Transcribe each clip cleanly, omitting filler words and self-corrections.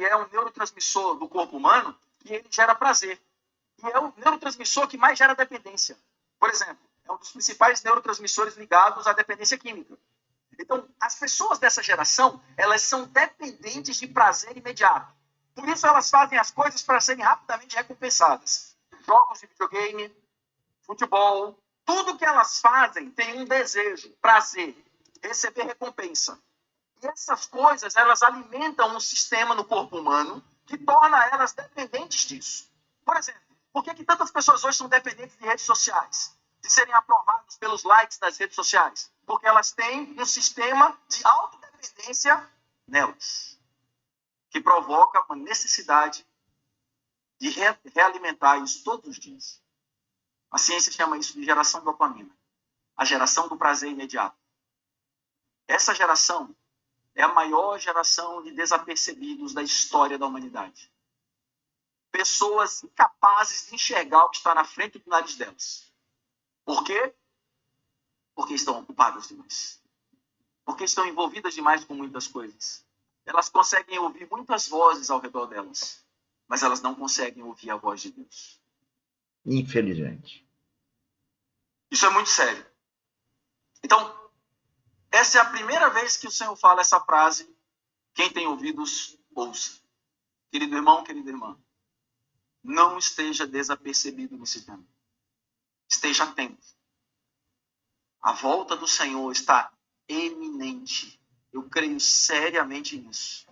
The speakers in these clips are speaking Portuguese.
ele é um neurotransmissor do corpo humano e ele gera prazer. E é o neurotransmissor que mais gera dependência. Por exemplo, é um dos principais neurotransmissores ligados à dependência química. Então, as pessoas dessa geração, elas são dependentes de prazer imediato. Por isso, elas fazem as coisas para serem rapidamente recompensadas. Jogos de videogame, futebol, tudo que elas fazem tem um desejo, prazer, receber recompensa. E essas coisas, elas alimentam um sistema no corpo humano que torna elas dependentes disso. Por exemplo, por que tantas pessoas hoje são dependentes de redes sociais? De serem aprovados pelos likes nas redes sociais? Porque elas têm um sistema de autodependência nelas, que provoca uma necessidade de realimentar isso todos os dias. A ciência chama isso de geração de dopamina, a geração do prazer imediato. Essa geração é a maior geração de desapercebidos da história da humanidade. Pessoas incapazes de enxergar o que está na frente do nariz delas. Por quê? Porque estão ocupadas demais. Porque estão envolvidas demais com muitas coisas. Elas conseguem ouvir muitas vozes ao redor delas, mas elas não conseguem ouvir a voz de Deus. Infelizmente. Isso é muito sério. Então, essa é a primeira vez que o Senhor fala essa frase: quem tem ouvidos, ouça. Querido irmão, querida irmã, não esteja desapercebido nesse tema. Esteja atento. A volta do Senhor está eminente. Eu creio seriamente nisso.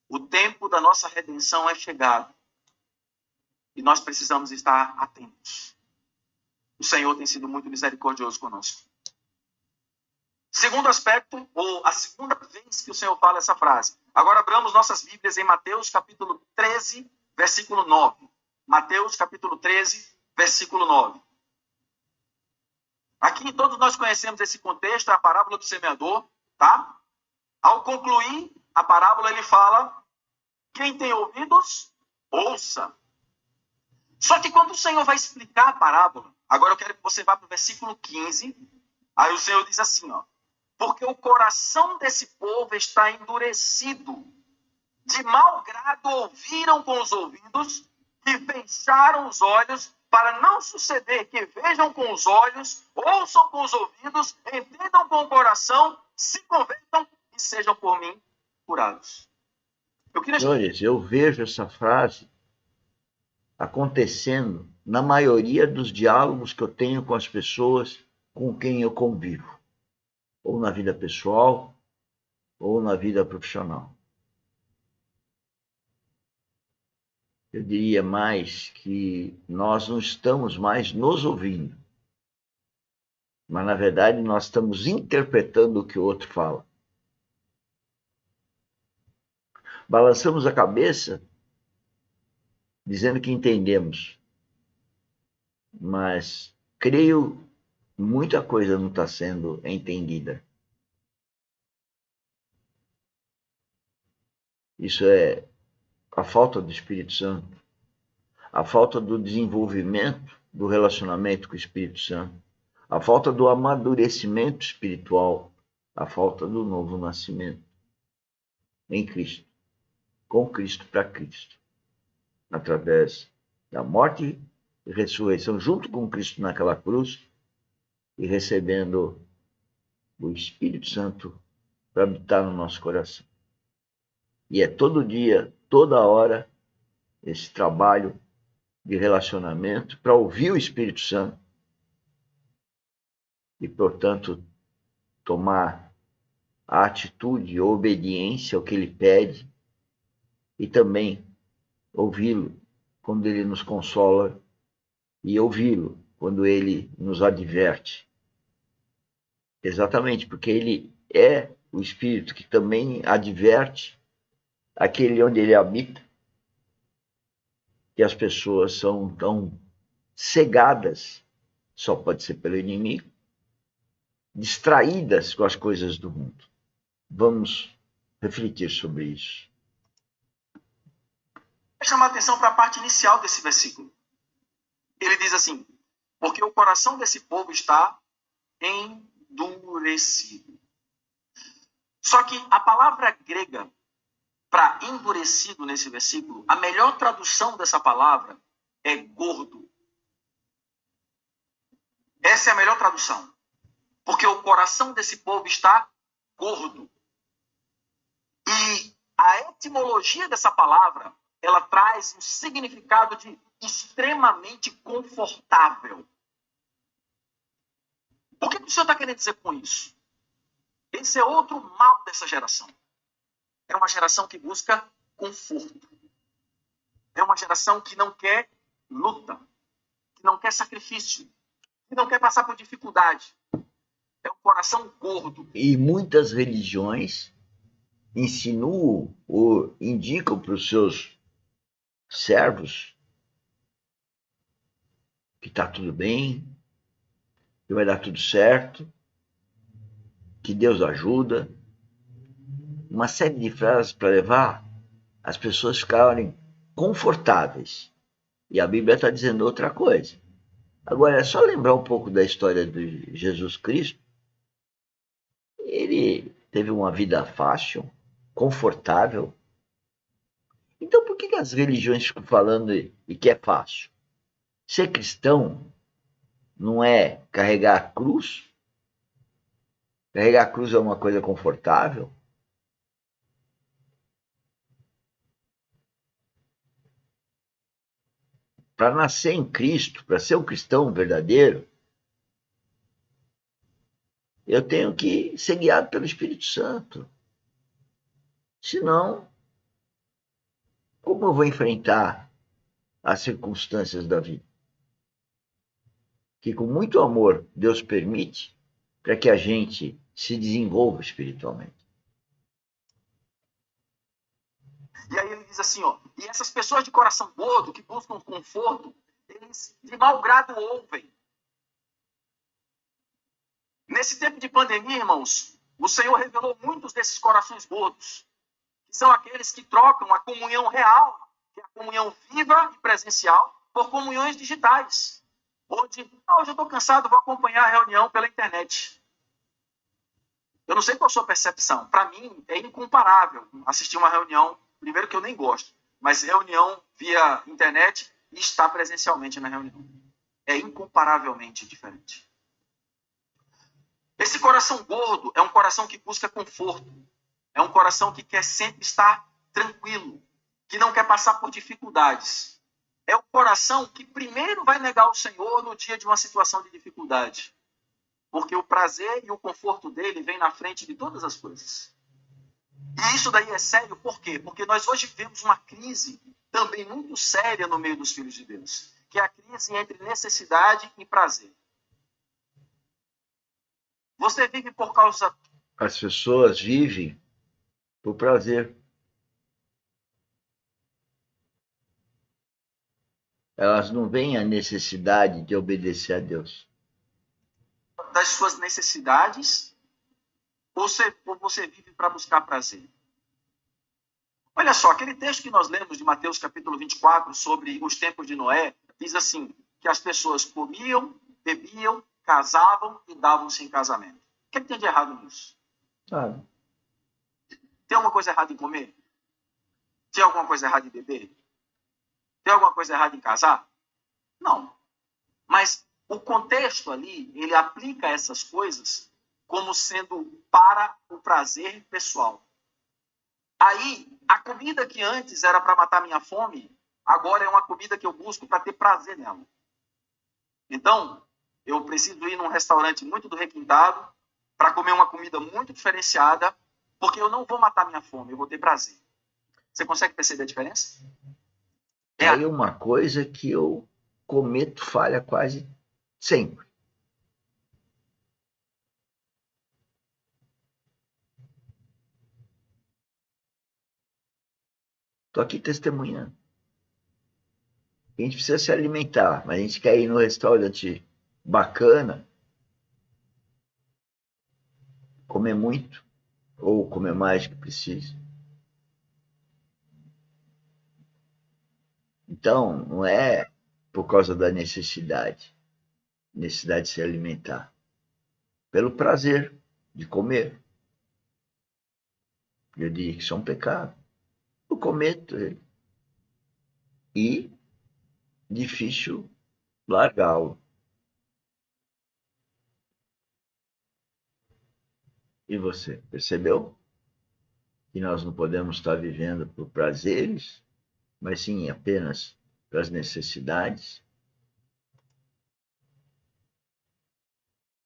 O tempo da nossa redenção é chegado. E nós precisamos estar atentos. O Senhor tem sido muito misericordioso conosco. Segundo aspecto, ou a segunda vez que o Senhor fala essa frase. Agora abramos nossas Bíblias em Mateus capítulo 13, versículo 9. Mateus capítulo 13, versículo 9. Aqui todos nós conhecemos esse contexto, a parábola do semeador, tá? Ao concluir a parábola, ele fala: quem tem ouvidos, ouça. Só que quando o Senhor vai explicar a parábola, agora eu quero que você vá para o versículo 15, aí o Senhor diz assim, ó: porque o coração desse povo está endurecido, de mau grado ouviram com os ouvidos e fecharam os olhos, para não suceder que vejam com os olhos, ouçam com os ouvidos, entendam com o coração, se convertam e sejam por mim curados. Senhores, eu vejo essa frase acontecendo na maioria dos diálogos que eu tenho com as pessoas com quem eu convivo, ou na vida pessoal, ou na vida profissional. Eu diria mais que nós não estamos mais nos ouvindo, mas na verdade nós estamos interpretando o que o outro fala. Balançamos a cabeça dizendo que entendemos, mas creio muita coisa não está sendo entendida. Isso é a falta do Espírito Santo, a falta do desenvolvimento do relacionamento com o Espírito Santo, a falta do amadurecimento espiritual, a falta do novo nascimento em Cristo, com Cristo para Cristo, através da morte e ressurreição junto com Cristo naquela cruz e recebendo o Espírito Santo para habitar no nosso coração. E é todo dia, toda hora, esse trabalho de relacionamento para ouvir o Espírito Santo e, portanto, tomar a atitude, a obediência ao que ele pede e também ouvi-lo quando ele nos consola e ouvi-lo quando ele nos adverte. Exatamente, porque ele é o Espírito que também adverte aquele onde ele habita, que as pessoas são tão cegadas, só pode ser pelo inimigo, distraídas com as coisas do mundo. Vamos refletir sobre isso. Vou chamar a atenção para a parte inicial desse versículo. Ele diz assim: porque o coração desse povo está endurecido. Só que a palavra grega para endurecido nesse versículo, a melhor tradução dessa palavra é gordo. Essa é a melhor tradução. Porque o coração desse povo está gordo. E a etimologia dessa palavra, ela traz um significado de extremamente confortável. O que o Senhor está querendo dizer com isso? Esse é outro mal dessa geração. É uma geração que busca conforto. É uma geração que não quer luta, que não quer sacrifício, que não quer passar por dificuldade. É um coração gordo. E muitas religiões insinuam ou indicam para os seus servos que está tudo bem, que vai dar tudo certo, que Deus ajuda. Uma série de frases para levar as pessoas a ficarem confortáveis. E a Bíblia está dizendo outra coisa. Agora, é só lembrar um pouco da história de Jesus Cristo. Ele teve uma vida fácil, confortável. Então, por que as religiões ficam falando e que é fácil? Ser cristão não é carregar a cruz? Carregar a cruz é uma coisa confortável? Para nascer em Cristo, para ser um cristão verdadeiro, eu tenho que ser guiado pelo Espírito Santo. Senão, como eu vou enfrentar as circunstâncias da vida? Que com muito amor Deus permite para que a gente se desenvolva espiritualmente. E aí ele diz assim, ó, e essas pessoas de coração gordo que buscam conforto, eles de mau grado ouvem. Nesse tempo de pandemia, irmãos, o Senhor revelou muitos desses corações gordos, que são aqueles que trocam a comunhão real, que é a comunhão viva e presencial, por comunhões digitais. Onde, hoje eu estou cansado, vou acompanhar a reunião pela internet. Eu não sei qual a sua percepção. Para mim, é incomparável assistir uma reunião, primeiro que eu nem gosto, mas reunião via internet e estar presencialmente na reunião. É incomparavelmente diferente. Esse coração gordo é um coração que busca conforto. É um coração que quer sempre estar tranquilo, que não quer passar por dificuldades. É o coração que primeiro vai negar o Senhor no dia de uma situação de dificuldade. Porque o prazer e o conforto dele vem na frente de todas as coisas. E isso daí é sério, por quê? Porque nós hoje vivemos uma crise também muito séria no meio dos filhos de Deus, que é a crise entre necessidade e prazer. Você vive por causa... As pessoas vivem por prazer. Elas não veem a necessidade de obedecer a Deus. Das suas necessidades, ou você vive para buscar prazer? Olha só, aquele texto que nós lemos de Mateus capítulo 24 sobre os tempos de Noé, diz assim, que as pessoas comiam, bebiam, casavam e davam-se em casamento. O que tem de errado nisso? Tem alguma coisa errada em comer? Tem alguma coisa errada em beber? Tem alguma coisa errada em casar? Não. Mas o contexto ali, ele aplica essas coisas como sendo para o prazer pessoal. Aí, a comida que antes era para matar minha fome, agora é uma comida que eu busco para ter prazer nela. Então, eu preciso ir num restaurante muito do requintado para comer uma comida muito diferenciada, porque eu não vou matar minha fome, eu vou ter prazer. Você consegue perceber a diferença? É aí uma coisa que eu cometo falha quase sempre. Estou aqui testemunhando. A gente precisa se alimentar, mas a gente quer ir no restaurante bacana, comer muito, ou comer mais que precisa. Então, não é por causa da necessidade de se alimentar. Pelo prazer de comer. Eu diria que isso é um pecado. eu cometo ele. E difícil largá-lo. E você, percebeu? Que nós não podemos estar vivendo por prazeres, mas sim apenas para as necessidades.